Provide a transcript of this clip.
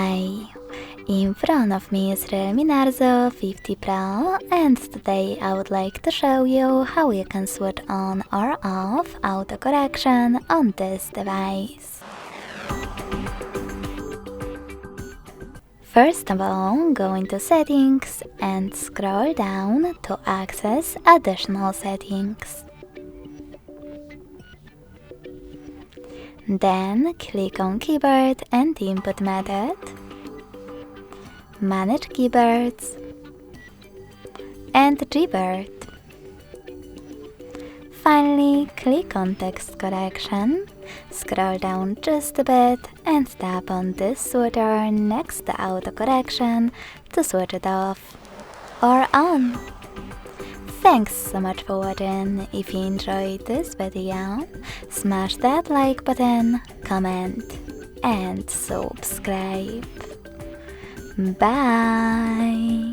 Hi! In front of me is REALME Narzo 50 Pro, and today I would like to show you how you can switch on or off autocorrection on this device. First of all, go into Settings and scroll down to access additional settings. Then click on Keyboard and Input Method, Manage Keyboards, and Gbird. Finally, click on Text Correction, scroll down just a bit and tap on this switcher next to autocorrection to switch it off or on. Thanks so much for watching. If you enjoyed this video, smash that like button, comment, and subscribe. Bye!